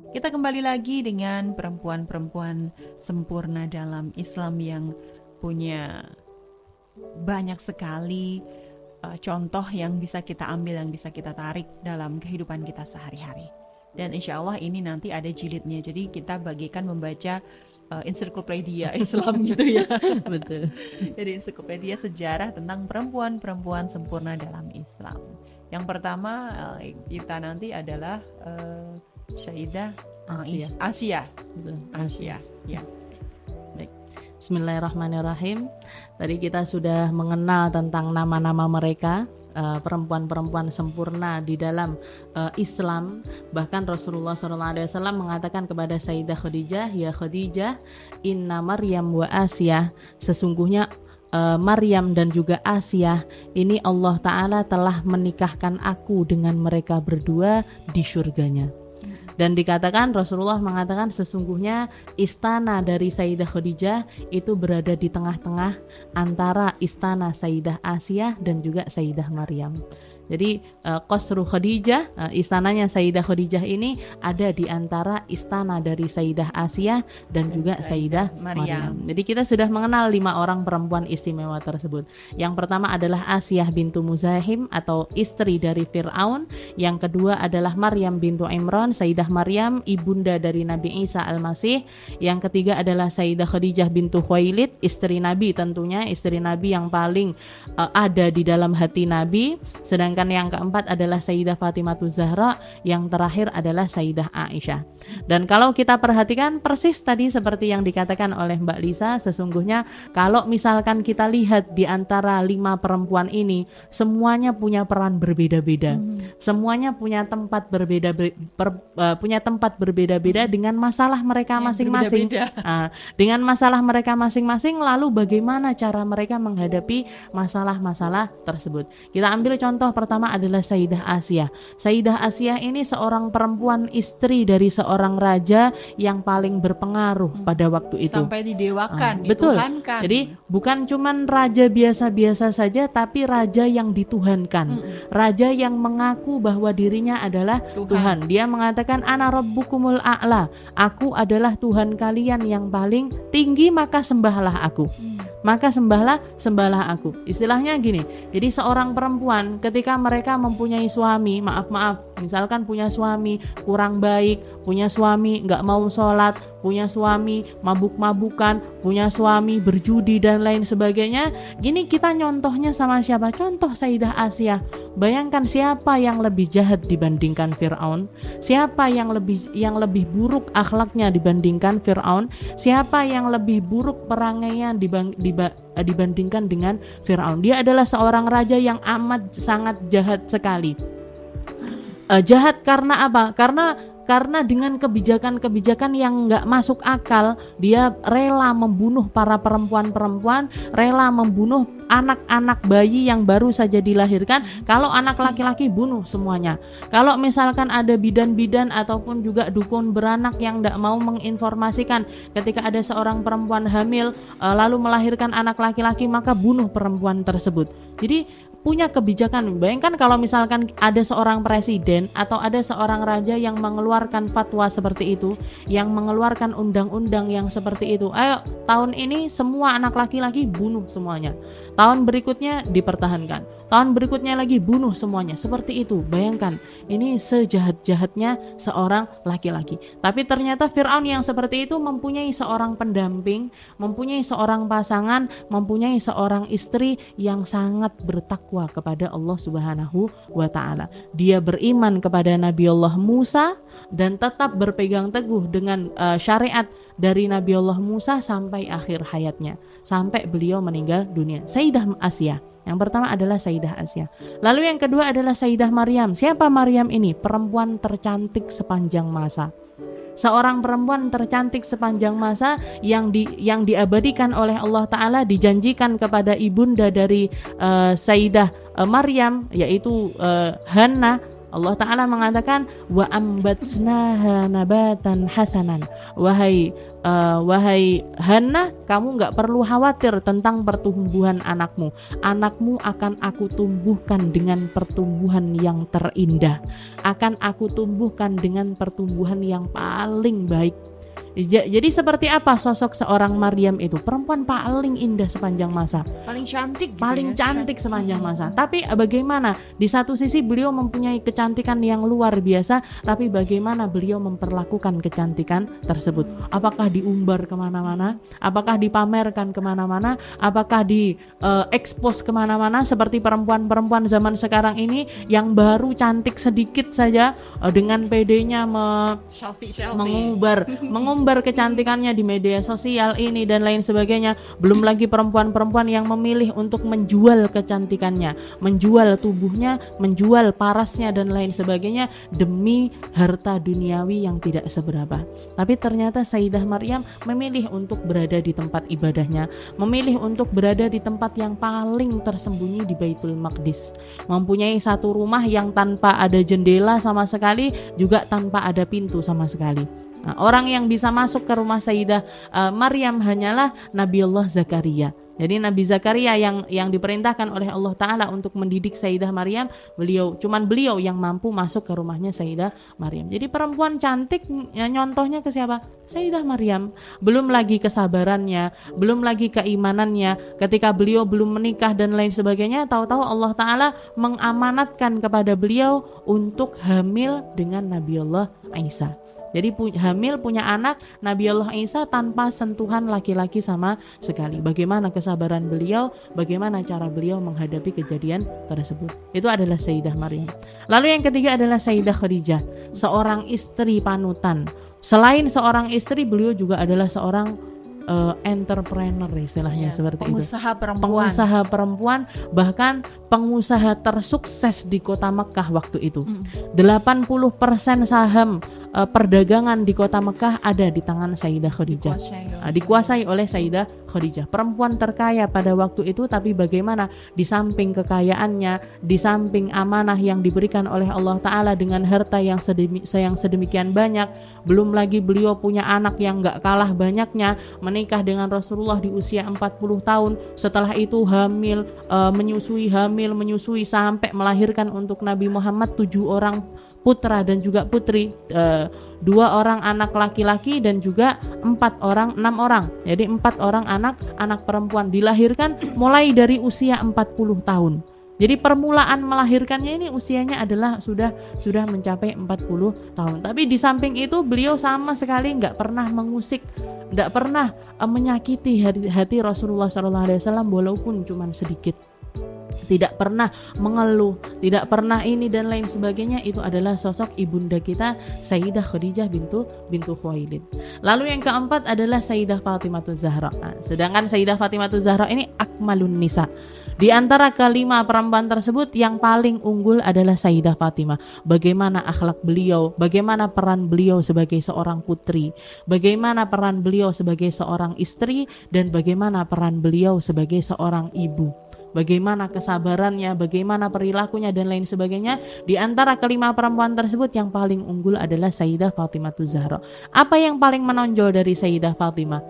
Kita kembali lagi dengan perempuan-perempuan sempurna dalam Islam yang punya banyak sekali contoh yang bisa kita ambil, yang bisa kita tarik dalam kehidupan kita sehari-hari. Dan insya Allah ini nanti ada jilidnya, jadi kita bagikan membaca ensiklopedia Islam gitu ya. Betul. Jadi ensiklopedia sejarah tentang perempuan-perempuan sempurna dalam Islam. Yang pertama kita nanti adalah Syaidah Asia. Betul. Asia. Ya. Baik. Bismillahirrahmanirrahim. Tadi kita sudah mengenal tentang nama-nama mereka, perempuan-perempuan sempurna di dalam Islam. Bahkan Rasulullah SAW mengatakan kepada Sayyidah Khadijah, ya Khadijah, inna Maryam wa Asia, sesungguhnya Maryam dan juga Asia ini Allah Ta'ala telah menikahkan aku dengan mereka berdua di surganya. Dan dikatakan Rasulullah mengatakan sesungguhnya istana dari Sayyidah Khadijah itu berada di tengah-tengah antara istana Sayyidah Asia dan juga Sayyidah Maryam. Jadi Qasru Khadijah, istananya Sayyidah Khadijah ini ada di antara istana dari Sayyidah Asia dan juga Sayyidah Maryam. Jadi kita sudah mengenal 5 orang perempuan istimewa tersebut. Yang pertama adalah Asiyah bintu Muzahim atau istri dari Fir'aun. Yang kedua adalah Maryam bintu Imran, Sayyidah Maryam ibunda dari Nabi Isa Al-Masih. Yang ketiga adalah Sayyidah Khadijah bintu Khuwailid, istri Nabi tentunya, istri Nabi yang paling ada di dalam hati Nabi. Sedangkan yang keempat adalah Sayyidah Fatimatu Zahra, yang terakhir adalah Sayyidah Aisyah. Dan kalau kita perhatikan persis tadi seperti yang dikatakan oleh Mbak Lisa, sesungguhnya kalau misalkan kita lihat di antara 5 perempuan ini, semuanya punya peran berbeda-beda. Semuanya punya tempat berbeda-beda dengan masalah mereka masing-masing. Dengan masalah mereka masing-masing, lalu bagaimana cara mereka menghadapi masalah-masalah tersebut. Kita ambil contoh pertama adalah Sayyidah Asia. Sayyidah Asia ini seorang perempuan istri dari seorang raja yang paling berpengaruh pada waktu itu. Sampai didewakan, betul. dituhankan. Jadi bukan cuman raja biasa-biasa saja, tapi raja yang dituhankan. Raja yang mengaku bahwa dirinya adalah Tuhan. Dia mengatakan ana rabbukumul a'la. Aku adalah Tuhan kalian yang paling tinggi, maka sembahlah aku. Maka sembahlah aku. Istilahnya gini. Jadi seorang perempuan ketika mereka mempunyai suami, misalkan punya suami kurang baik, punya suami nggak mau sholat, punya suami mabuk-mabukan, punya suami berjudi dan lain sebagainya. Gini kita nyontohnya sama siapa? Contoh Sayyidah Asia. Bayangkan siapa yang lebih jahat dibandingkan Fir'aun? Siapa yang lebih buruk akhlaknya dibandingkan Fir'aun? Siapa yang lebih buruk perangainya dibandingkan dengan Fir'aun? Dia adalah seorang raja yang amat sangat jahat sekali. Jahat karena apa? Karena dengan kebijakan-kebijakan yang nggak masuk akal, dia rela membunuh para perempuan-perempuan, rela membunuh anak-anak bayi yang baru saja dilahirkan. Kalau anak laki-laki bunuh semuanya. Kalau misalkan ada bidan-bidan ataupun juga dukun beranak yang nggak mau menginformasikan ketika ada seorang perempuan hamil lalu melahirkan anak laki-laki, maka bunuh perempuan tersebut. Jadi punya kebijakan. Bayangkan kalau misalkan ada seorang presiden atau ada seorang raja yang mengeluarkan fatwa seperti itu, yang mengeluarkan undang-undang yang seperti itu. Ayo, tahun ini semua anak laki-laki bunuh semuanya. Tahun berikutnya dipertahankan. Tahun berikutnya lagi bunuh semuanya. Seperti itu. Bayangkan, ini sejahat-jahatnya seorang laki-laki. Tapi ternyata Fir'aun yang seperti itu mempunyai seorang pendamping, mempunyai seorang pasangan, mempunyai seorang istri yang sangat bertakwa kepada Allah Subhanahu wa Ta'ala. Dia beriman kepada Nabi Allah Musa dan tetap berpegang teguh dengan syariat dari Nabi Allah Musa sampai akhir hayatnya, sampai beliau meninggal dunia. Sayyidah Asia. Yang pertama adalah Sayyidah Asia. Lalu yang kedua adalah Sayyidah Maryam. Siapa Maryam ini? Perempuan tercantik sepanjang masa. Seorang perempuan tercantik sepanjang masa yang diabadikan oleh Allah Ta'ala, dijanjikan kepada ibunda dari Sayyidah Maryam, yaitu Hannah Allah Ta'ala mengatakan wa ambatsnaha nabatan hasanan. Wahai Hana, kamu nggak perlu khawatir tentang pertumbuhan anakmu. Anakmu akan aku tumbuhkan dengan pertumbuhan yang terindah. Akan aku tumbuhkan dengan pertumbuhan yang paling baik. Jadi seperti apa sosok seorang Maryam itu? Perempuan paling indah sepanjang masa, paling cantik gitu paling ya, cantik sepanjang masa. Tapi bagaimana? Di satu sisi beliau mempunyai kecantikan yang luar biasa, tapi bagaimana beliau memperlakukan kecantikan tersebut? Apakah diumbar kemana-mana? Apakah dipamerkan kemana-mana? Apakah diekspos kemana-mana seperti perempuan-perempuan zaman sekarang ini yang baru cantik sedikit saja dengan PD-nya selfie. mengumbar kecantikannya di media sosial ini dan lain sebagainya. Belum lagi perempuan-perempuan yang memilih untuk menjual kecantikannya, menjual tubuhnya, menjual parasnya dan lain sebagainya demi harta duniawi yang tidak seberapa. Tapi ternyata Sayyidah Maryam memilih untuk berada di tempat ibadahnya, memilih untuk berada di tempat yang paling tersembunyi di Baitul Maqdis, mempunyai satu rumah yang tanpa ada jendela sama sekali, juga tanpa ada pintu sama sekali. Nah, orang yang bisa masuk ke rumah Sayyidah Maryam hanyalah Nabiullah Zakaria. Jadi Nabi Zakaria yang diperintahkan oleh Allah Ta'ala untuk mendidik Sayyidah Maryam, beliau yang mampu masuk ke rumahnya Sayyidah Maryam. Jadi perempuan cantik ya, nyontohnya ke siapa? Sayyidah Maryam. Belum lagi kesabarannya, belum lagi keimanannya. Ketika beliau belum menikah dan lain sebagainya, tahu-tahu Allah Ta'ala mengamanatkan kepada beliau untuk hamil dengan Nabiullah Isa. Jadi hamil punya anak Nabiullah Isa tanpa sentuhan laki-laki sama sekali. Bagaimana kesabaran beliau, bagaimana cara beliau menghadapi kejadian tersebut. Itu adalah Sayyidah Maryam. Lalu yang ketiga adalah Sayyidah Khadijah, seorang istri panutan. Selain seorang istri, beliau juga adalah seorang entrepreneur istilahnya, seperti pengusaha itu. Perempuan. Pengusaha perempuan, bahkan pengusaha tersukses di kota Mekah waktu itu. 80% saham perdagangan di kota Mekah ada di tangan Sayyidah Khadijah. Dikuasai oleh Sayyidah Khadijah, perempuan terkaya pada waktu itu. Tapi bagaimana di samping kekayaannya, di samping amanah yang diberikan oleh Allah Ta'ala dengan harta yang sedemikian banyak, belum lagi beliau punya anak yang gak kalah banyaknya, menikah dengan Rasulullah di usia 40 tahun, setelah itu menyusui sampai melahirkan untuk Nabi Muhammad 7 orang putra dan juga putri, 2 orang anak laki-laki dan juga 6 orang. Jadi 4 orang anak perempuan dilahirkan mulai dari usia 40 tahun. Jadi permulaan melahirkannya ini usianya adalah sudah mencapai 40 tahun. Tapi di samping itu beliau sama sekali nggak pernah mengusik, nggak pernah menyakiti hati Rasulullah SAW walaupun cuma sedikit. Tidak pernah mengeluh, tidak pernah ini dan lain sebagainya. Itu adalah sosok ibunda kita Sayyidah Khadijah bintu Khuwailid. Lalu yang keempat adalah Sayyidah Fatimahuz Zahra. Sedangkan Sayyidah Fatimahuz Zahra ini akmalun nisa. Di antara kelima perempuan tersebut yang paling unggul adalah Sayyidah Fatimah. Bagaimana akhlak beliau, bagaimana peran beliau sebagai seorang putri, bagaimana peran beliau sebagai seorang istri, dan bagaimana peran beliau sebagai seorang ibu. Bagaimana kesabarannya, bagaimana perilakunya dan lain sebagainya. Di antara kelima perempuan tersebut yang paling unggul adalah Sayyidah Fatimahuz Zahra. Apa yang paling menonjol dari Sayyidah Fatimah?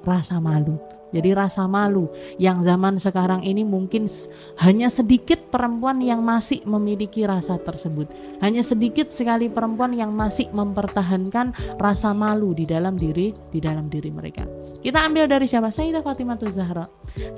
Rasa malu. Jadi rasa malu yang zaman sekarang ini mungkin hanya sedikit perempuan yang masih memiliki rasa tersebut. Hanya sedikit sekali perempuan yang masih mempertahankan rasa malu di dalam diri mereka. Kita ambil dari siapa? Sayyidah Fatimahuz Zahra.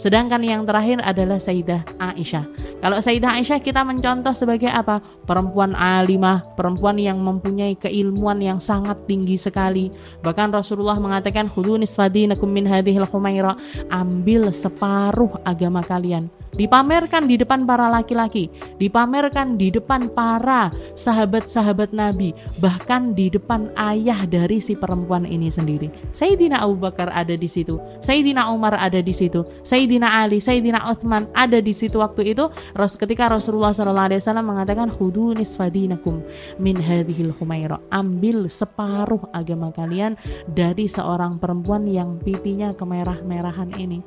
Sedangkan yang terakhir adalah Sayyidah Aisyah. Kalau Sayyidah Aisyah kita mencontoh sebagai apa? Perempuan alimah, perempuan yang mempunyai keilmuan yang sangat tinggi sekali. Bahkan Rasulullah mengatakan khudhu nisfa dinakum min hadhil humaira, ambil separuh agama kalian. Dipamerkan di depan para laki-laki, dipamerkan di depan para sahabat-sahabat Nabi, bahkan di depan ayah dari si perempuan ini sendiri. Sayyidina Abu Bakar ada di situ, Sayyidina Umar ada di situ, Sayyidina Ali, Sayyidina Uthman ada di situ waktu itu. Ketika Rasulullah SAW mengatakan khudhu nisfa dinakum min hadhil humaira, ambil separuh agama kalian dari seorang perempuan yang pipinya kemerah-merahan ini.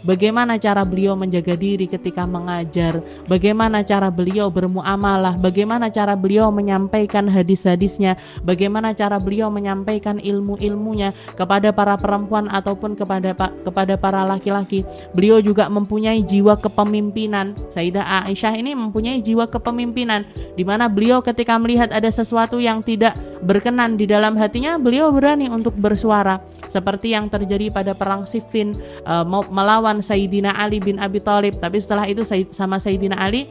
Bagaimana cara beliau menjaga menjaga diri ketika mengajar, bagaimana cara beliau bermuamalah, bagaimana cara beliau menyampaikan hadis-hadisnya, bagaimana cara beliau menyampaikan ilmu-ilmunya kepada para perempuan ataupun kepada para laki-laki. Beliau juga mempunyai jiwa kepemimpinan. Sayyidah Aisyah ini mempunyai jiwa kepemimpinan, di mana beliau ketika melihat ada sesuatu yang tidak berkenan di dalam hatinya, beliau berani untuk bersuara, seperti yang terjadi pada perang Siffin melawan Sayyidina Ali bin Abi Thalib. Tapi setelah itu sama Sayyidina Ali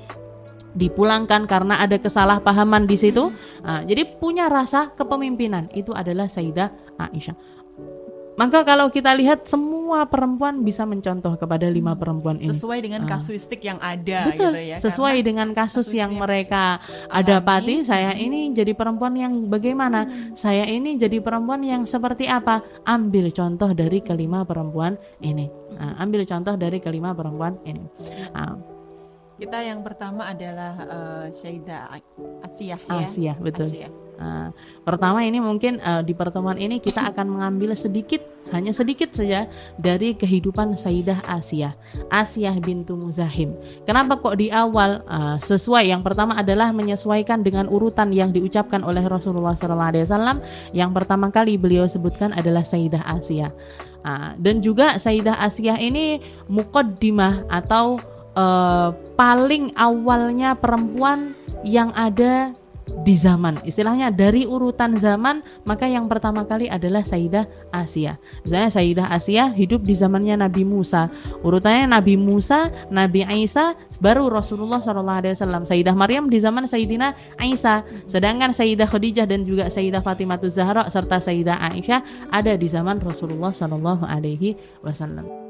dipulangkan karena ada kesalahpahaman di situ. Jadi punya rasa kepemimpinan, itu adalah Sayyidah Aisyah. Maka kalau kita lihat semua perempuan bisa mencontoh kepada 5 perempuan ini. Sesuai dengan kasuistik yang ada. Betul, gitu ya. sesuai dengan kasus yang mereka dapati. Saya ini jadi perempuan yang bagaimana? Saya ini jadi perempuan yang seperti apa? Ambil contoh dari kelima perempuan ini. Ambil contoh dari kelima perempuan ini. Kita yang pertama adalah Sayyidah Asiyah ya. Asiyah, betul. Asiyah. Pertama ini mungkin di pertemuan ini kita akan mengambil hanya sedikit saja dari kehidupan Sayyidah Asiyah bintu Muzahim. Kenapa kok di awal sesuai? Yang pertama adalah menyesuaikan dengan urutan yang diucapkan oleh Rasulullah SAW. Yang pertama kali beliau sebutkan adalah Sayyidah Asiyah. Dan juga Sayyidah Asiyah ini muqaddimah atau paling awalnya perempuan yang ada di zaman, istilahnya dari urutan zaman, maka yang pertama kali adalah Sayyidah Asiyah. Misalnya Sayyidah Asiyah hidup di zamannya Nabi Musa, urutannya Nabi Musa, Nabi Isa, baru Rasulullah SAW. Sayyidah Maryam di zaman Sayyidina Isa, sedangkan Sayyidah Khadijah dan juga Sayyidah Fatimah Zahra serta Sayyidah Aisyah ada di zaman Rasulullah SAW.